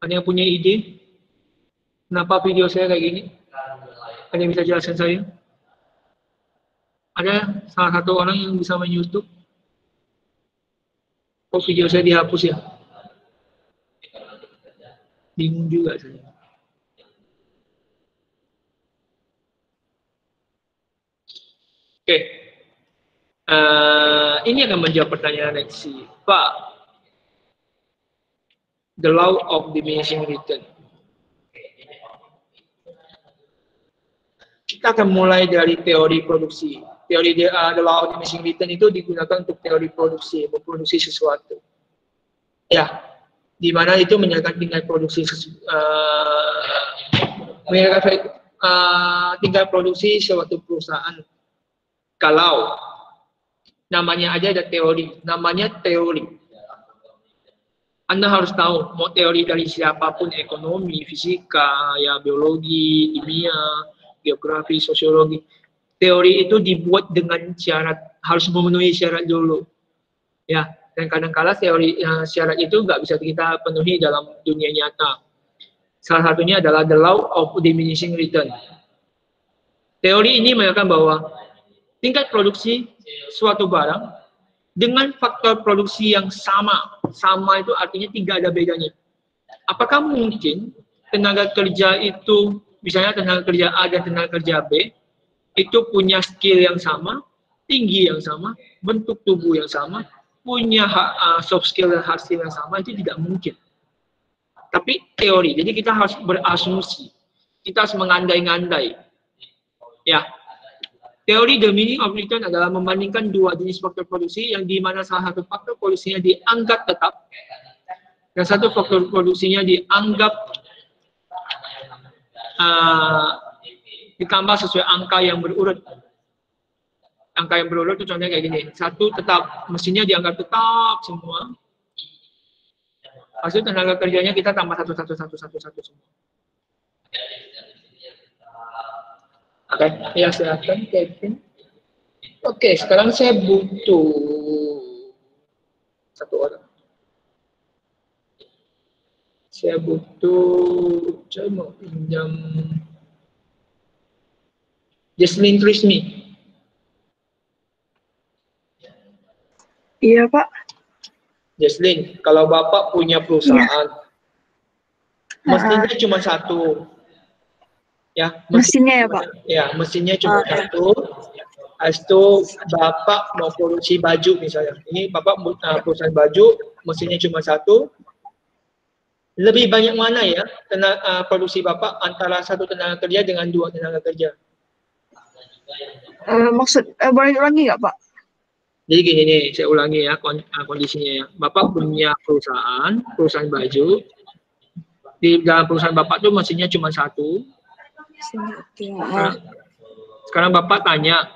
Ada yang punya ide? Kenapa video saya kayak gini? Ada yang bisa jelaskan saya? Ada salah satu orang yang bisa main YouTube? Kok video saya dihapus ya? Bingung juga saya. Oke. Ini akan menjawab pertanyaan Lexi. Pak, the law of diminishing return. Kita akan mulai dari teori produksi. Teori the law of diminishing return itu digunakan untuk teori produksi, memproduksi sesuatu. Ya, di mana itu menyatakan tingkat produksi tingkat produksi suatu perusahaan. Kalau namanya aja ada teori, namanya teori. Anda harus tahu, mau teori dari siapapun, ekonomi, fisika, ya biologi, kimia, geografi, sosiologi. Teori itu dibuat dengan syarat, harus memenuhi syarat dulu. Ya, dan kadang-kala teori syarat itu nggak bisa kita penuhi dalam dunia nyata. Salah satunya adalah the law of diminishing return. Teori ini mengatakan bahwa tingkat produksi suatu barang dengan faktor produksi yang sama. Sama itu artinya tidak ada bedanya. Apakah mungkin tenaga kerja itu, misalnya tenaga kerja A dan tenaga kerja B, itu punya skill yang sama, tinggi yang sama, bentuk tubuh yang sama, punya soft skill dan hard skill yang sama? Itu tidak mungkin. Tapi teori, jadi kita harus berasumsi, kita harus mengandai-ngandai. Ya, teori the meaning of return adalah membandingkan dua jenis faktor produksi yang di mana salah satu faktor produksinya dianggap tetap dan satu faktor produksinya dianggap ditambah sesuai angka yang berurut. Angka yang berurut itu contohnya kayak gini. Satu tetap, mesinnya dianggap tetap semua. Hasil tenaga kerjanya kita tambah satu semua. Oke, ya silakan Kevin. Oke, sekarang saya butuh satu orang. Saya butuh, saya mau pinjam Jesslyn Trismi. Iya, Pak. Jesslyn, kalau Bapak punya perusahaan, mesinnya cuma satu. Ya, mesinnya ya, Pak? Ya, mesinnya cuma satu. Habis itu Bapak mau produksi baju misalnya. Ini Bapak perusahaan baju, mesinnya cuma satu. Lebih banyak mana ya produksi Bapak antara satu tenaga kerja dengan dua tenaga kerja? Boleh ulangi nggak, Pak? Jadi gini nih, saya ulangi ya kondisinya ya. Bapak punya perusahaan baju. Di dalam perusahaan Bapak tuh mesinnya cuma satu. Sekarang Bapak tanya,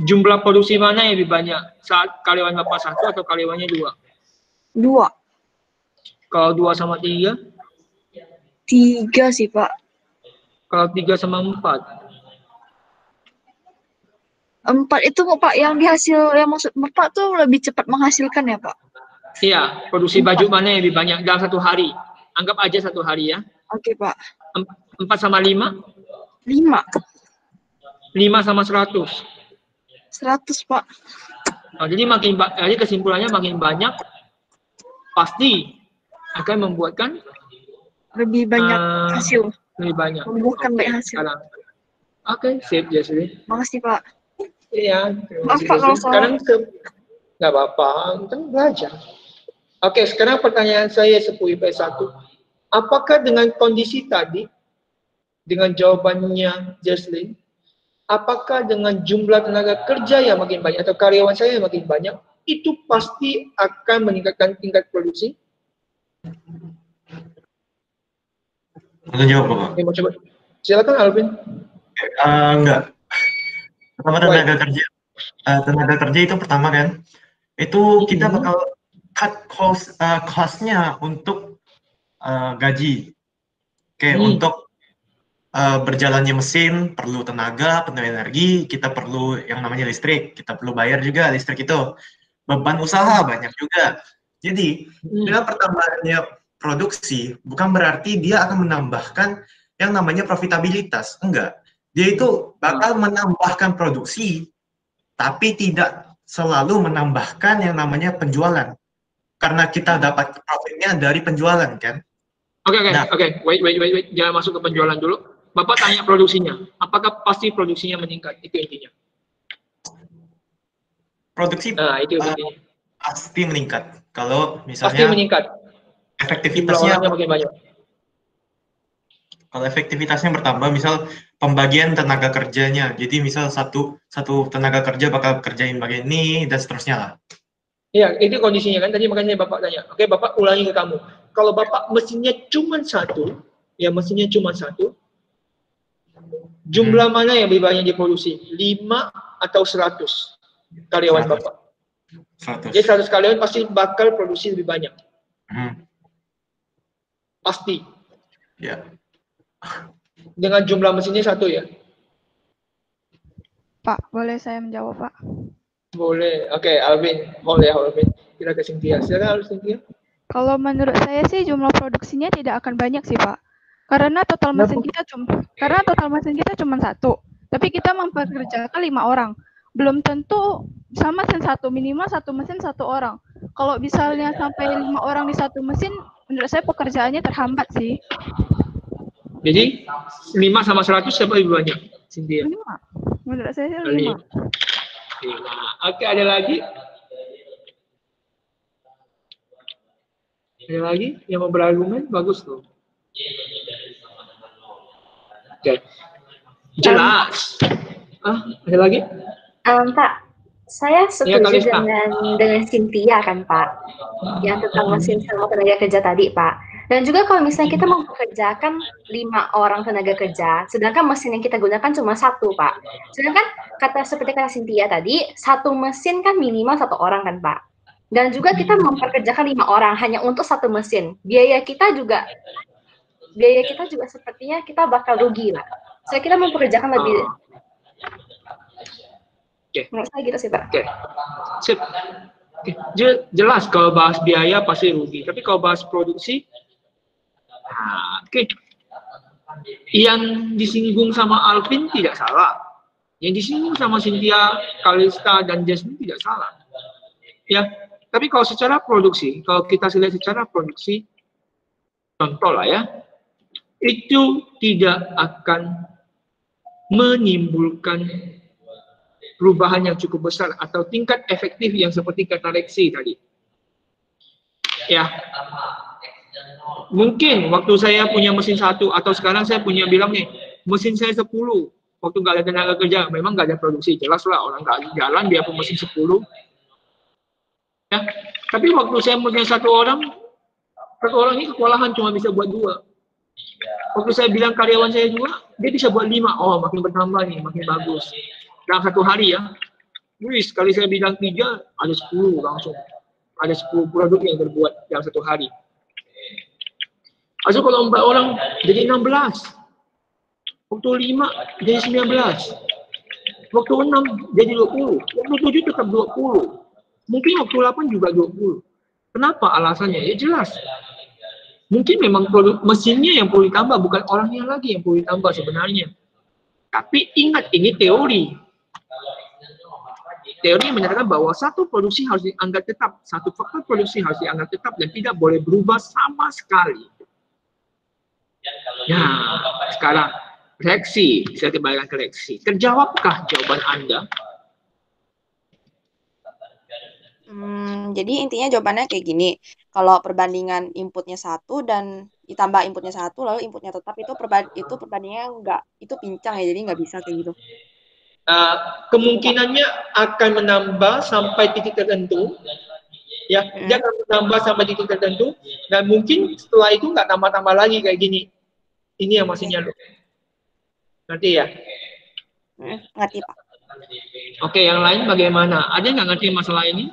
jumlah produksi mana yang lebih banyak? Saat karyawan Bapak satu atau karyawannya dua? Dua. Kalau 2 sama 3? 3 sih, Pak. Kalau 3 sama 4? 4 itu Pak yang maksud Bapak tuh lebih cepat menghasilkan ya, Pak? Iya, produksi 4. Baju mana yang lebih banyak dalam satu hari? Anggap aja satu hari ya. Oke, Pak. 4 sama 5? 5. 5 sama 100? 100, Pak. Nah, jadi kesimpulannya makin banyak pasti akan membuatkan lebih banyak hasil. Lebih banyak. Membuahkan banyak hasil. Oke, sip Jesslyn. Makasih, Pak. Iya, maaf Pak kalau sekarang nggak apa-apa, kita belajar. Oke, sekarang pertanyaan saya Sepuh IPS 1. Apakah dengan kondisi tadi, dengan jawabannya Jesslyn, apakah dengan jumlah tenaga kerja yang makin banyak atau karyawan saya yang makin banyak, itu pasti akan meningkatkan tingkat produksi? Aku jawab, Bapak. Oke, mau coba. Silakan Alvin. Enggak. Pertama tenaga kerja itu pertama kan, itu kita bakal cut cost-nya untuk gaji. Oke, untuk berjalannya mesin perlu tenaga, perlu energi, kita perlu yang namanya listrik, kita perlu bayar juga listrik itu. Beban usaha banyak juga. Jadi dengan pertambahannya produksi bukan berarti dia akan menambahkan yang namanya profitabilitas. Enggak. Dia itu bakal menambahkan produksi, tapi tidak selalu menambahkan yang namanya penjualan. Karena kita dapat profitnya dari penjualan, kan? Oke. Nah. Wait. Jangan masuk ke penjualan dulu. Bapak tanya produksinya. Apakah pasti produksinya meningkat? Itu intinya. Produksi Itu intinya. pasti meningkat. Kalau Pasti misalnya meningkat. Jumlah efektivitasnya orangnya makin banyak. Kalau efektivitasnya bertambah, misal pembagian tenaga kerjanya. Jadi misal satu tenaga kerja bakal kerjain bagian ini dan seterusnya lah. Iya, itu kondisinya kan. Tadi makanya Bapak tanya. Oke, Bapak ulangi ke kamu. Kalau Bapak mesinnya cuma satu, jumlah mana yang lebih banyak diproduksi? 5 atau 100 karyawan 100. Bapak? 100. Jadi 100 karyawan pasti bakal produksi lebih banyak. Pasti. Ya. Dengan jumlah mesinnya satu ya? Pak, boleh saya menjawab, Pak? Boleh. Oke, Alvin. Hold ya, Alvin. Kita ke Cynthia. Silakan, Cynthia. Kalau menurut saya sih jumlah produksinya tidak akan banyak sih, Pak. Karena total mesin kita cuma satu. Tapi kita mempekerjakan 5 orang. Belum tentu sama mesin satu, minimal satu mesin 1 orang. Kalau misalnya sampai 5 orang di satu mesin, menurut saya pekerjaannya terhambat sih. Jadi 5 sama 100 siapa lebih banyak? Cynthia. 5. Menurut saya 5. 5. Oke, ada lagi? Ada lagi yang mau berargumen? Bagus tuh. Oke. Jelas. Ada lagi? Pak, saya setuju Kalista. dengan Cynthia kan, Pak. Yang tentang mesin sama tenaga kerja tadi, Pak. Dan juga kalau misalnya kita mempekerjakan 5 orang tenaga kerja, sedangkan mesin yang kita gunakan cuma 1, Pak. Sedangkan seperti kata Cynthia tadi, 1 mesin kan minimal 1 orang kan, Pak. Dan juga kita memperkerjakan 5 orang hanya untuk 1 mesin. Biaya kita juga sepertinya kita bakal rugi lah. Saya kira mempekerjakan lebih. Menurut saya gitu sih, Pak. Sip. Jelas kalau bahas biaya pasti rugi. Tapi kalau bahas produksi, yang disinggung sama Alvin tidak salah. Yang disinggung sama Cynthia, Kalista, dan Jasmine tidak salah. Ya, tapi kalau secara produksi, kalau kita lihat secara produksi, contoh lah ya, itu tidak akan menimbulkan perubahan yang cukup besar atau tingkat efektif yang seperti kata Lexi tadi. Ya, mungkin waktu saya punya mesin 1 atau sekarang saya punya bilang nih, mesin saya 10, waktu nggak ada tenaga kerja, memang nggak ada produksi, jelas lah orang nggak jalan dia pun mesin 10. Ya, tapi waktu saya punya satu orang ini kewalahan cuma bisa buat 2. Waktu saya bilang karyawan saya 2, dia bisa buat 5. Oh, makin bertambah nih, makin bagus. Dalam 1 hari ya. Sekali saya bilang 3, ada 10 langsung. Ada 10 produk yang terbuat dalam 1 hari. Lalu kalau 4 orang jadi 16. Waktu 5 jadi 19. Waktu 6 jadi 20. Waktu 7 tetap 20. Mungkin waktu 8 juga 20. Kenapa alasannya? Ya jelas. Mungkin memang mesinnya yang perlu ditambah, bukan orangnya lagi yang perlu ditambah sebenarnya. Tapi ingat, ini teori. Teori yang menyatakan bahwa satu produksi harus dianggap tetap, satu faktor produksi harus dianggap tetap dan tidak boleh berubah sama sekali. Nah, sekarang Lexi, saya kembalikan ke Lexi. Terjawabkah jawaban Anda? Jadi intinya jawabannya kayak gini. Kalau perbandingan inputnya 1 dan ditambah inputnya 1 lalu inputnya tetap itu perbandingannya itu pincang ya, jadi nggak bisa kayak gitu. Kemungkinannya akan menambah sampai titik tertentu. Ya, dia akan menambah sampai titik tertentu dan mungkin setelah itu nggak tambah-tambah lagi kayak gini. Ini yang maksudnya lo. Ngerti ya? Ngerti, Pak. Oke, yang lain bagaimana? Ada nggak ngerti masalah ini?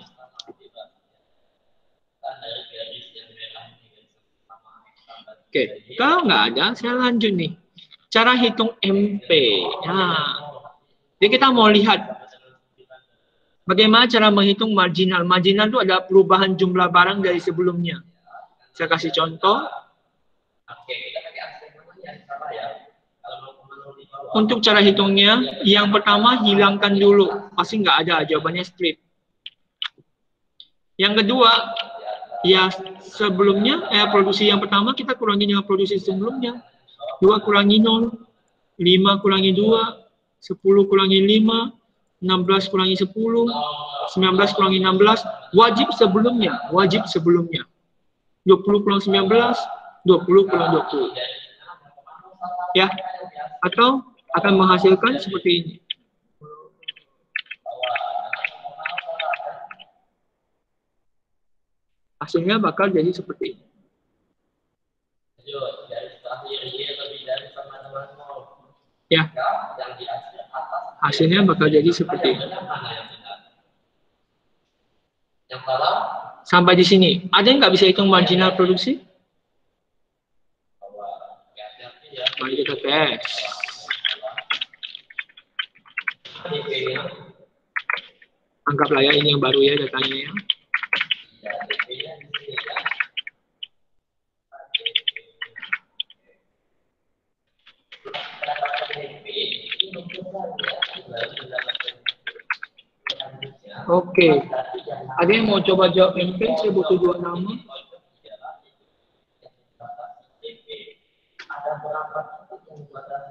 Oke, kalau nggak ada, saya lanjut nih. Cara hitung MP. Nah, jadi kita mau lihat bagaimana cara menghitung marginal. Marginal itu ada perubahan jumlah barang dari sebelumnya. Saya kasih contoh. Untuk cara hitungnya, yang pertama hilangkan dulu. Pasti nggak ada, jawabannya strip. Yang kedua, ya sebelumnya, produksi yang pertama kita kurangi dengan produksi sebelumnya. 2 kurangi 0, 5 kurangi 2, 10 kurangi 5, 16 kurangi 10, 19 kurangi 16, wajib sebelumnya. 20 kurang 19, 20 kurang 20. Ya, atau akan menghasilkan seperti ini. Hasilnya bakal jadi seperti ini. Ya, hasilnya bakal jadi seperti ini. Sampai di sini. Ada yang nggak bisa hitung marginal produksi? Mari kita tes. Anggaplah ya ini yang baru ya datanya ya. Oke. Ada yang mau coba jawab MP? Saya butuh 2 nama.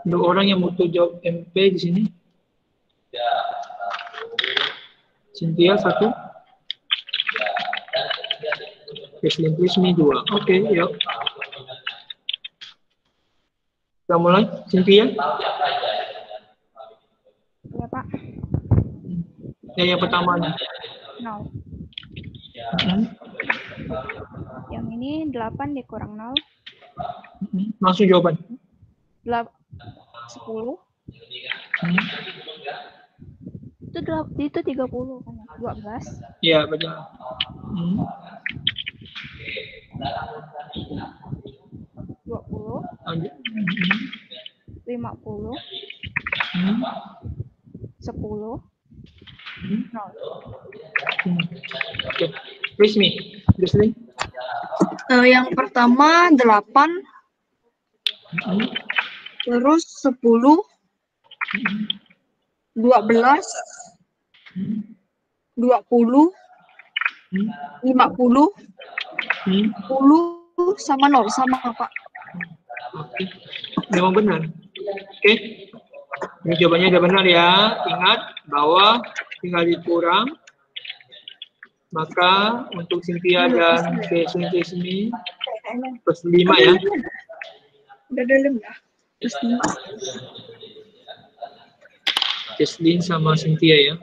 Ada orang yang butuh jawab MP di sini? Cynthia 1. Keslin Prismi 2. Oke, yuk. Kita mulai, Cynthia. Ya, Pak. Yang pertamanya. 0. Yang ini 8 dikurang 0. Langsung jawaban. 10. Itu 30 kan? 12. Iya, betul. 20. 50. 10. 0. Oke. Prismi, Jocelyn. Yang pertama 8, terus 10, 12, 20, 50, 10 sama 0 sama Pak. Oke. Memang benar. Oke. Ini jawabannya udah benar ya. Ingat bahwa tinggal dikurang. Maka untuk Cynthia dan Prismi plus 5 ya. Udah dalam ya. Terus 5. Jesslyn sama Cynthia ya.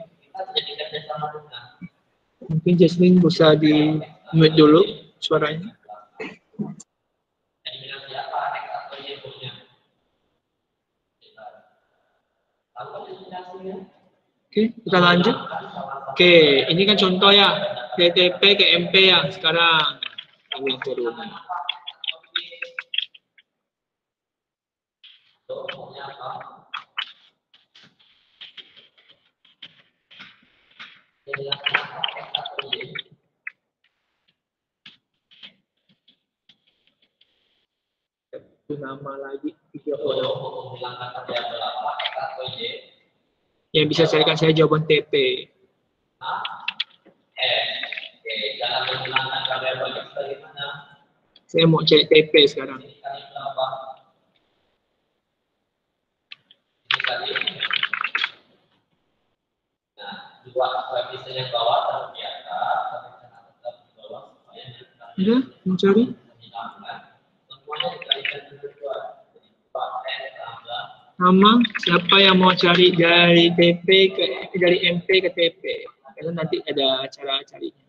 Mungkin Jesslyn bisa di mute dulu suaranya. Oke, kita lanjut. Oke, ini kan contoh ya. TTP ke MP ya sekarang. Ini yang turun. Itu nama lagi 3 orang. Yang bisa carikan saya jawaban TP. Saya mau cek TP sekarang. Udah, mencari. Nama siapa yang mau cari dari TP ke dari MP ke TP? Karena nanti ada cara carinya.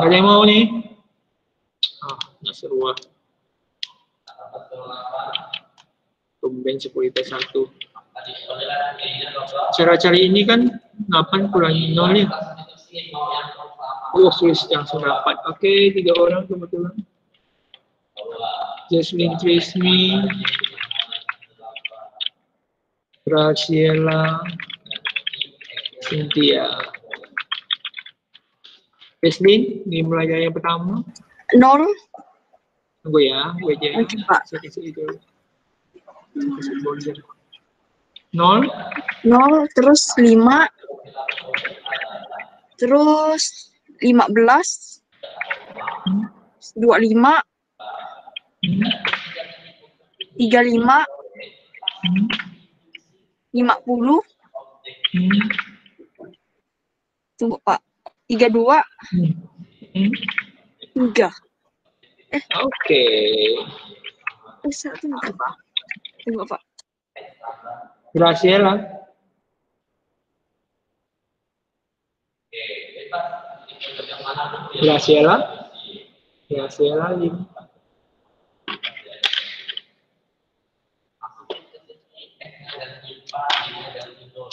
Ada yang mau nih? Nggak seru ah. Tumben 10 P1. Cara cari ini kan 8 kurangi 0 ya. Oh, Swiss langsung dapat. Oke, 3 orang kebetulan. Jesslyn Prismi, Graciela, Cynthia. Peslin, dimulai dari yang pertama. 0. Tunggu ya, gue aja. Oke, Pak. Saya kasih itu. Saya kasih border. 0, 0, terus 5, terus 15, 25, 35, 50, tunggu Pak, 32, 3. Oke. Tunggu Pak. Tunggu Pak. Graciela. Graciela. Graciela 5.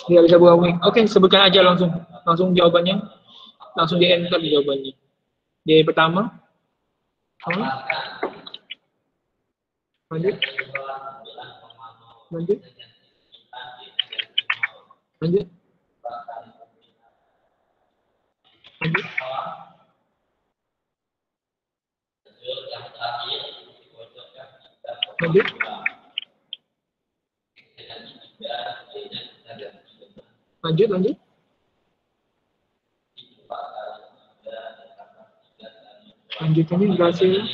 Nggak bisa buka mic. Oke, sebutkan aja langsung jawabannya. Langsung di enter jawabannya. Di pertama. Lanjut. Lanjut. Lanjut. Lanjut. Lanjut. Lanjut, lanjut. Lanjutannya Graciela.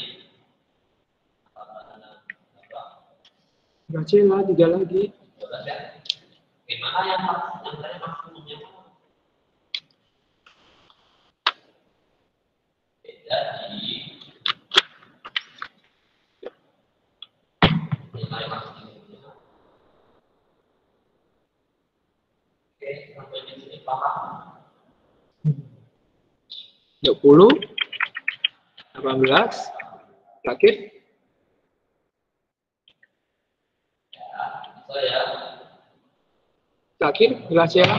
Graciela 3 lagi. Yuk 10, 18, terakhir. Terakhir, Graciela.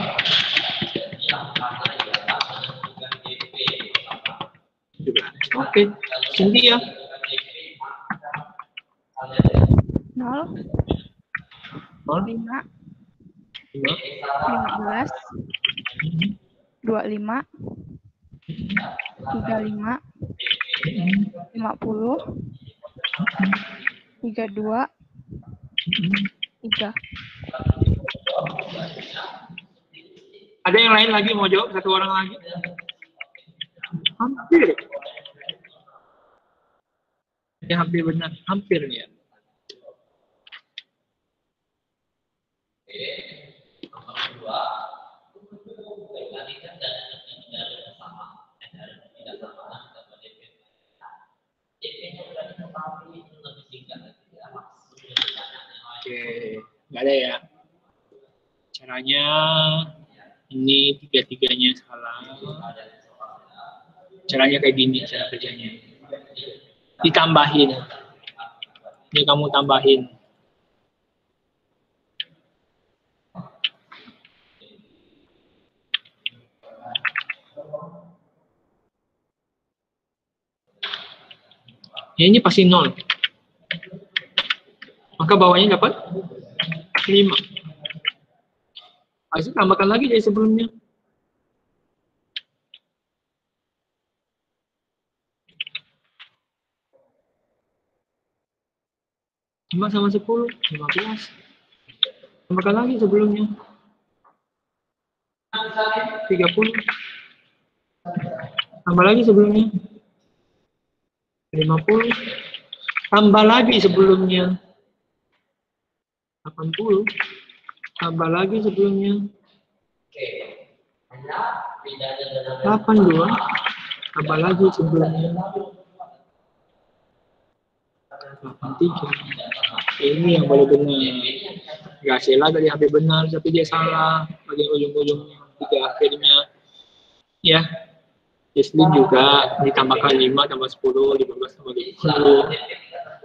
Oke, Cynthia. 0, 5, 15, 25, 35, 50, 32, 3. Ada yang lain lagi mau jawab? Satu orang lagi? Hampir. Ya, hampir benar. Hampir ya. Oke, nggak ada ya. Caranya ini tiga-tiganya salah. Caranya kayak gini cara kerjanya. Ditambahin. Ini kamu tambahin. Ya, ini pasti 0. Maka bawahnya dapat 5. Habis itu tambahkan lagi dari sebelumnya. Lima sama 10, 15. Tambahkan lagi sebelumnya. 30. Tambah lagi sebelumnya. 50. Tambah lagi sebelumnya. 80. Tambah lagi sebelumnya. 82. Tambah lagi sebelumnya. 83. Ini yang boleh benar. Graciela tadi hampir benar, tapi dia salah. Bagian ujung-ujungnya, 3 akhirnya. Ya. Jesslyn juga ditambahkan 5 tambah 10, 15 tambah 20.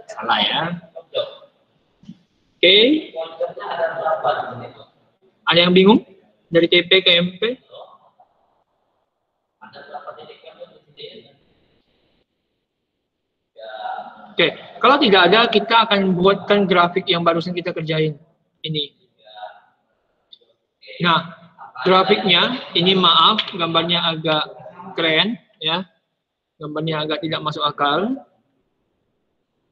Salah ya. Oke. Ada yang bingung? Dari TP ke MP? Oke, kalau tidak ada, kita akan buatkan grafik yang barusan kita kerjain. Ini. Nah, grafiknya, ini maaf, gambarnya agak keren, ya. Gambarnya agak tidak masuk akal.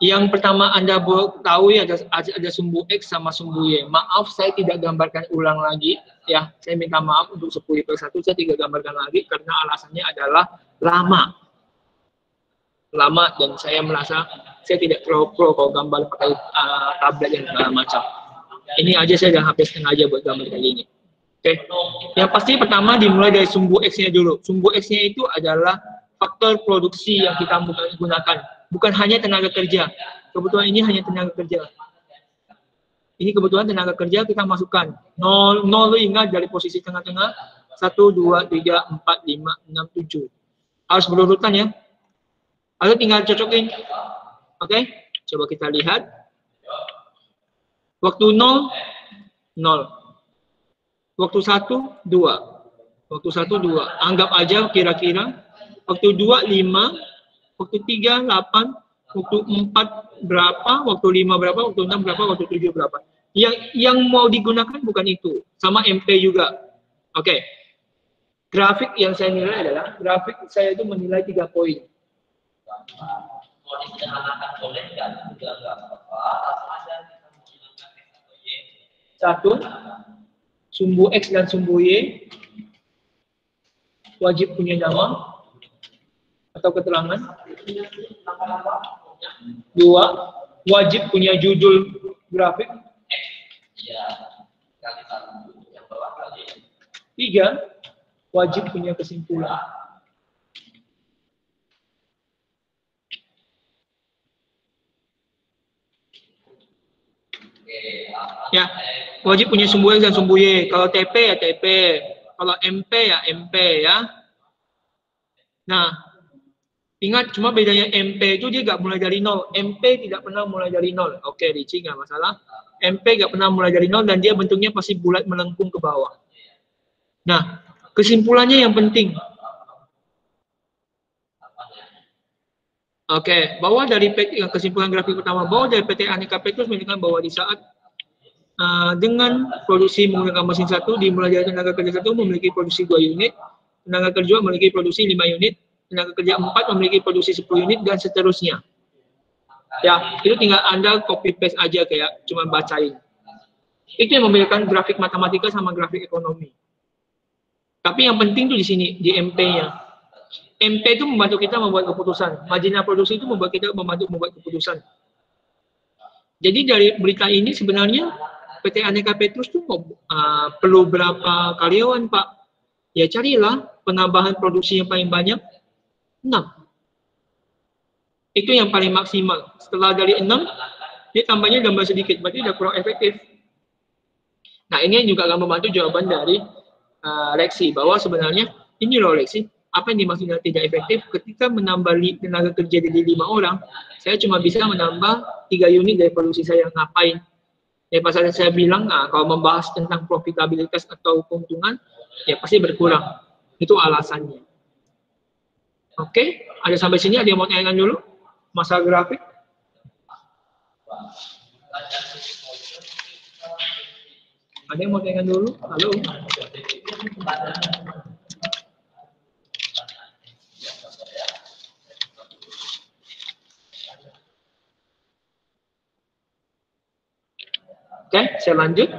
Yang pertama Anda tahu ya ada sumbu X sama sumbu Y. Maaf, saya tidak gambarkan ulang lagi, ya. Saya minta maaf untuk 10/1, saya tidak gambarkan lagi karena alasannya adalah lama, dan saya merasa saya tidak terlalu pro kalau gambar pakai tablet dan segala macam. Ini aja saya udah habis setengah aja buat gambar kali ini. Oke, yang pasti pertama dimulai dari sumbu X-nya dulu. Sumbu X-nya itu adalah faktor produksi yang kita gunakan, bukan hanya tenaga kerja. Kebetulan ini hanya tenaga kerja. Ini kebetulan tenaga kerja kita masukkan 0, lu ingat dari posisi tengah-tengah 1, 2, 3, 4, 5, 6, 7. Harus berurutan ya. Lalu tinggal cocokin. Oke, coba kita lihat. Waktu 0, 0. Waktu 1, 2. Waktu 1, 2. Anggap aja kira-kira. Waktu 2, 5. Waktu 3, 8. Waktu 4 berapa. Waktu 5 berapa. Waktu 6 berapa. Waktu 7 berapa. Yang mau digunakan bukan itu. Sama MP juga. Oke. Grafik yang saya nilai adalah, grafik saya itu menilai 3 poin. Satu, sumbu X dan sumbu Y wajib punya nama atau keterangan. 2, wajib punya judul grafik. 3, wajib punya kesimpulan. Ya, wajib punya sumbu X dan sumbu Y. Kalau TP ya TP, kalau MP ya MP ya. Nah, ingat cuma bedanya MP itu dia nggak mulai dari 0. MP tidak pernah mulai dari 0. Oke, Ricci nggak masalah. MP nggak pernah mulai dari 0 dan dia bentuknya pasti bulat melengkung ke bawah. Nah, kesimpulannya yang penting. Oke, bahwa dari kesimpulan grafik pertama, bahwa dari PT Aneka Petrus menunjukkan bahwa di saat dengan produksi menggunakan mesin 1, dimulai dari tenaga kerja 1 memiliki produksi 2 unit, tenaga kerja memiliki produksi 5 unit, tenaga kerja 4 memiliki produksi 10 unit, dan seterusnya. Ya, itu tinggal Anda copy paste aja kayak cuma bacain. Itu yang membedakan grafik matematika sama grafik ekonomi. Tapi yang penting tuh di sini, di MP-nya. MP itu membantu kita membuat keputusan. Marginal produksi itu membuat kita membuat keputusan. Jadi dari berita ini sebenarnya PT Aneka Petrus tuh perlu berapa karyawan, Pak? Ya carilah penambahan produksi yang paling banyak 6. Itu yang paling maksimal. Setelah dari 6, dia tambahnya tambah sedikit, berarti udah kurang efektif. Nah, ini juga akan membantu jawaban dari Lexi, bahwa sebenarnya ini loh Lexi, apa yang dimaksud dengan tidak efektif? Ketika menambah tenaga kerja jadi 5 orang, saya cuma bisa menambah 3 unit dari produksi saya. Ngapain? Ya pas saya bilang, kalau membahas tentang profitabilitas atau keuntungan, ya pasti berkurang. Itu alasannya. Oke, ada sampai sini, ada yang mau tanyakan dulu? Masalah grafik? Ada yang mau tanyakan dulu? Halo? Oke, saya lanjut.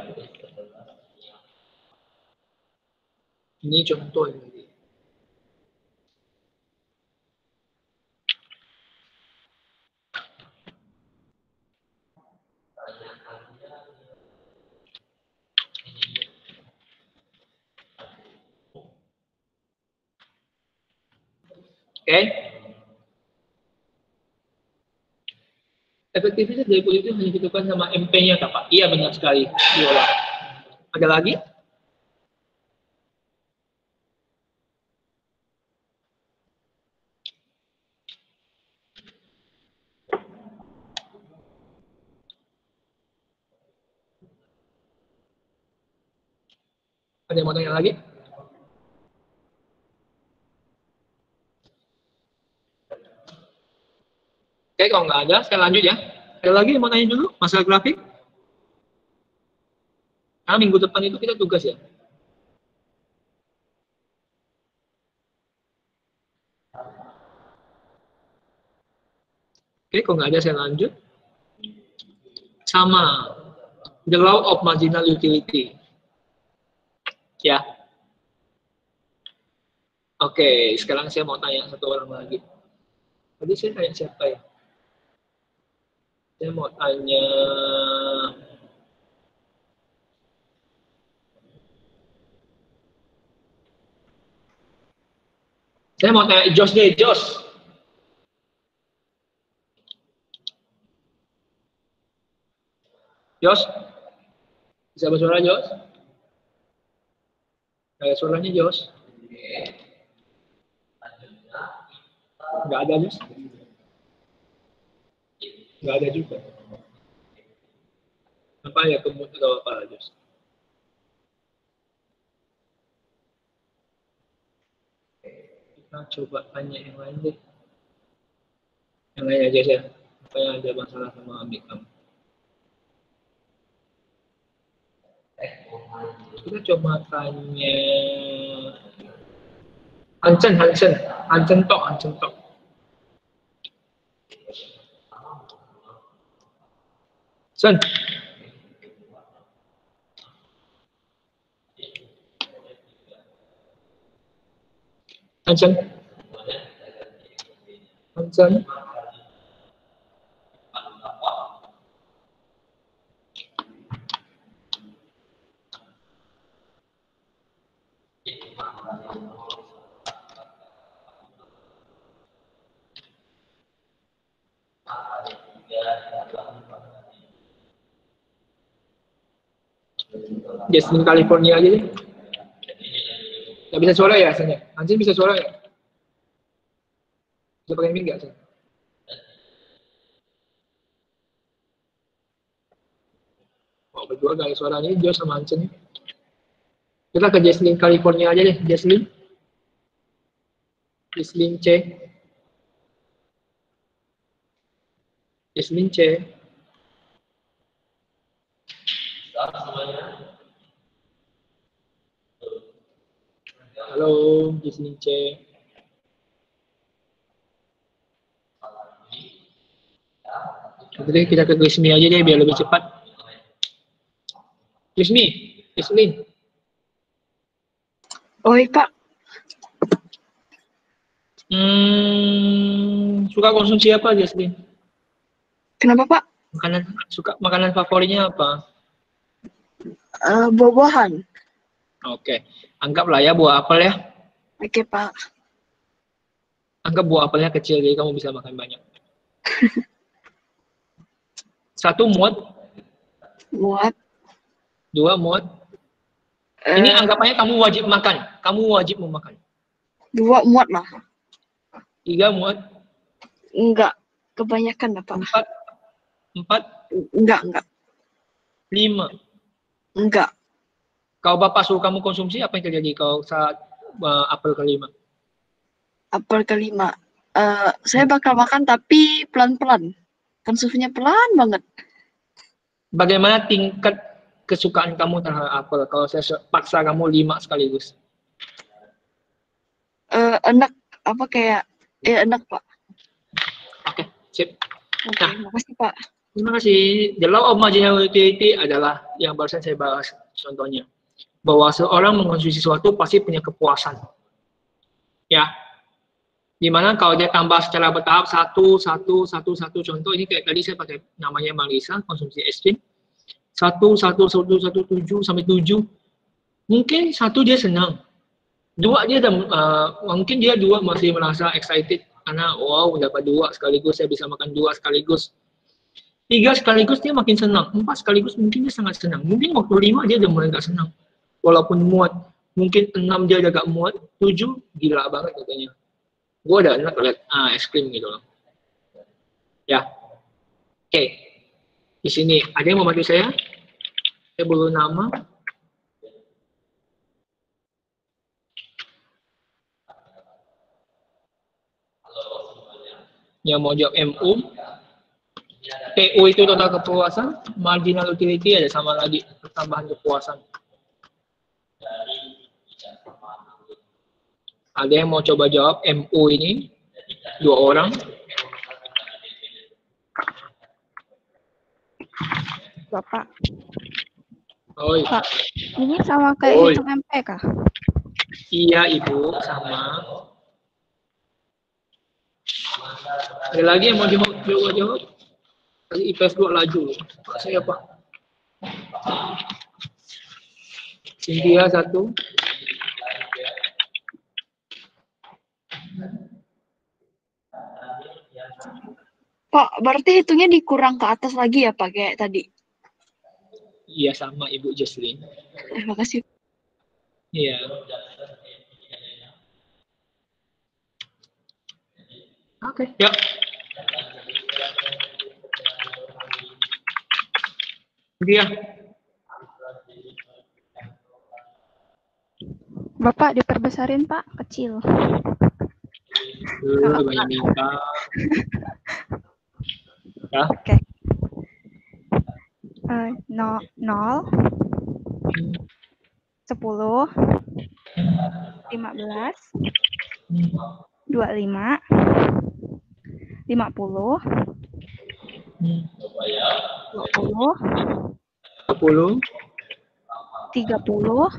Ini contoh ini. Oke. Efektivitas dari politik hanya ditentukan sama MP-nya, Pak. Iya, benar sekali. Diolah. Ada lagi? Ada yang mau tanya lagi? Oke, kalau nggak ada, saya lanjut ya. Ada lagi yang mau tanya dulu masalah grafik? Karena minggu depan itu kita tugas ya. Oke, kalau nggak ada saya lanjut. Sama, the law of marginal utility. Ya. Oke, sekarang saya mau tanya satu orang lagi. Tadi saya tanya siapa ya? Saya mau tanya... Saya mau tanya Jos deh, Jos. Jos? Bisa bersuara, Jos? Kayak suaranya, Jos? Nggak ada, Jos? Nggak ada juga. Apa ya, kemut atau apa, Jos? Kita coba tanya yang lain deh. Yang lain aja ya. Apa yang ada masalah sama ambil kamu? Kita coba tanya Hansen tok. Sen. Hansen. Jasmine California aja deh. Nggak bisa suara ya Sen? Hansen bisa suara ya? Bisa pakai mic nggak Sen? Oh, berdua guys suaranya Jos sama Hansen. Kita ke Jasmine California aja deh, Jasmine C. Jasmine C. Halo, Jasmine C. Jadi kita ke Jasmine aja deh biar lebih cepat. Jasmine. Oi, Pak. Suka konsumsi apa, Jasmine? Kenapa, Pak? Makanan favoritnya apa? Buah-buahan. Oke. Anggaplah ya buah apel ya. Oke, Pak. Anggap buah apelnya kecil, jadi kamu bisa makan banyak. 1 muat. Muat. 2 muat. Ini anggapannya kamu wajib makan. Kamu wajib memakan. 2 muat lah. 3 muat. Enggak. Kebanyakan lah, Pak. 4. Enggak. 5. Enggak. Kalau bapak suruh kamu konsumsi, apa yang terjadi kalau saat apel ke-5? Apel ke-5. Saya bakal makan tapi pelan-pelan. Konsumsinya pelan banget. Bagaimana tingkat kesukaan kamu terhadap apel kalau saya paksa kamu 5 sekaligus? Enak. Apa kayak... enak, Pak. Oke, sip. Oke, makasih, Pak. Terima kasih. The law of marginal utility adalah yang barusan saya bahas contohnya. Bahwa seorang mengkonsumsi sesuatu pasti punya kepuasan. Ya. Dimana kalau dia tambah secara bertahap satu, contoh ini kayak tadi saya pakai namanya Marisa, konsumsi es krim. 1, 7 sampai 7. Mungkin 1 dia senang. 2 dia mungkin dia 2 masih merasa excited karena wow dapat 2 sekaligus, saya bisa makan 2 sekaligus. 3 sekaligus dia makin senang. 4 sekaligus mungkin dia sangat senang. Mungkin waktu 5 dia udah mulai gak senang. Walaupun muat. Mungkin 6 dia udah gak muat. 7 gila banget katanya. Gue udah enak lihat es krim gitu loh. Ya. Oke. Di sini ada yang mau bantu saya? Saya perlu nama. Yang mau jawab MU. PU itu total kepuasan, marginal utility ada sama lagi, tambahan kepuasan. Ada yang mau coba jawab MU ini? 2 orang. Bapak. Oi. Pak, ini sama kayak Oi. hitung MP kah? Iya Ibu, sama. Ada lagi yang mau jawab? Tadi IPS 2 laju. Pak saya Pak. Cynthia 1. Pak, berarti hitungnya dikurang ke atas lagi ya Pak kayak tadi. Iya sama Ibu Jesslyn. Terima kasih. Iya. Oke, ya. Dia. Bapak diperbesarin Pak, kecil. Banyak minta. Ya. Oke. 0, 10, 15, 25, 50, 20, 10. 30,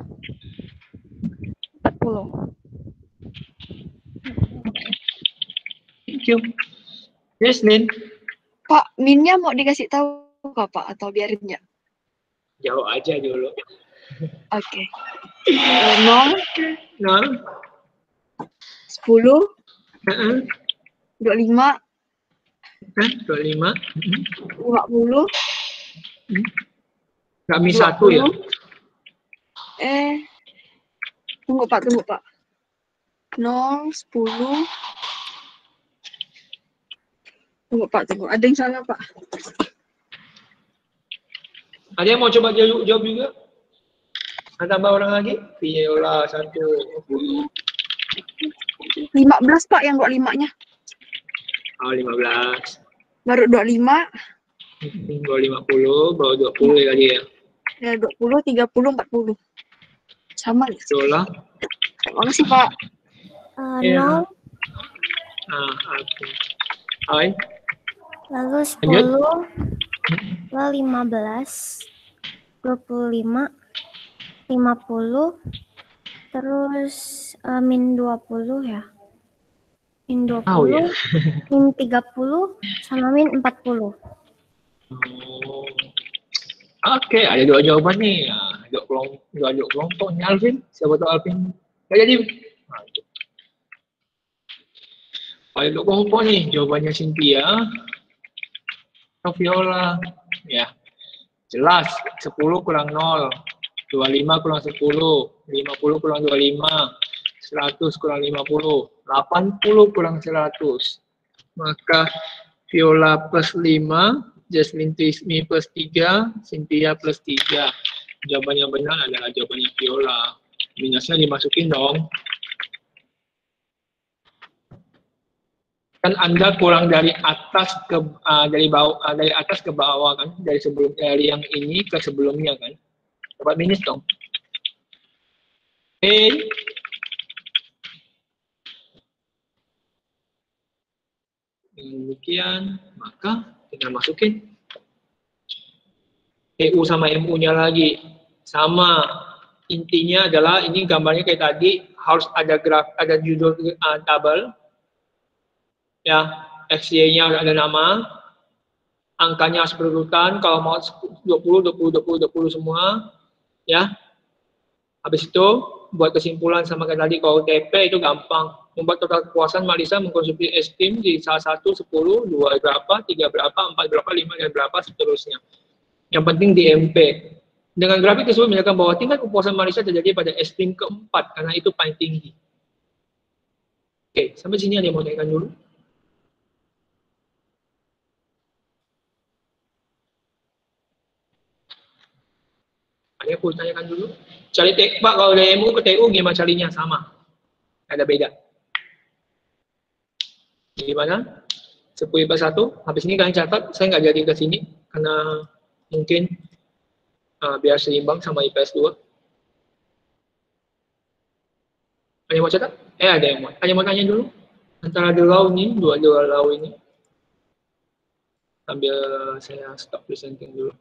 40. Thank you. Jesslyn. Pak, minnya mau dikasih tahu kah Pak atau biarin ya? Jawab aja dulu. Oke. 0, 0. 10, Heeh. 25, 25. 50, Kami 1 ya. Tunggu Pak. 0, 10. Tunggu. Ada yang salah Pak. Ada yang mau coba jawab juga? Ada tambah orang lagi? Viola 1. 15 Pak yang 25-nya. Oh 15. Baru 25. 50, baru 20 ya tadi ya. Ya 20, 30, 40. Sama nih. Viola. Terima kasih Pak. 0, Oke. Hai. lalu 10, lalu 15, 25, 50, terus min 20 ya. Min 20, Tahu ya. min 30, sama min 40. Oke, ada 2 jawaban nih. Dua kelompoknya Alvin. Siapa tahu Alvin nggak jadi. Ada 2 kelompok nih. Jawabannya Cynthia atau Viola. Ya, jelas. 10 kurang 0, 25 kurang 10, 50 kurang 25, 100 kurang 50, 80 kurang 100. Maka Viola plus 5, Jesslyn Trismi plus 3, Cynthia plus 3. Jawaban yang benar adalah jawabannya Viola. Minusnya dimasukin dong. Kan Anda kurang dari atas ke dari bawah, dari atas ke bawah kan, dari yang ini ke sebelumnya kan. Dapat minus dong. Demikian, maka tinggal masukin EU sama MU-nya lagi. Sama, intinya adalah ini gambarnya kayak tadi, harus ada graf, ada judul tabel. Ya, XY-nya ada nama, angkanya harus berurutan, kalau mau 20 semua, ya. Habis itu, buat kesimpulan sama kayak tadi, kalau TP itu gampang. Membuat total kepuasan Marisa mengkonsumsi es krim di salah 1, 10, 2 berapa, 3 berapa, 4 berapa, 5 dan berapa, seterusnya. Yang penting di MP. Dengan grafik tersebut menunjukkan bahwa tingkat kepuasan Marisa terjadi pada es krim keempat, karena itu paling tinggi. Oke, sampai sini ada yang mau tanyakan dulu? Ada yang mau tanyakan dulu? Cari Pak, kalau dari MU ke TU gimana carinya? Sama. Ada beda. Gimana? 10/1, habis ini kalian catat, saya nggak jadi ke sini, karena mungkin biar seimbang sama IPS 2. Ada yang mau catat? Ada yang mau tanya dulu? Antara delau ini, dua delau ini. Sambil saya stop presenting dulu.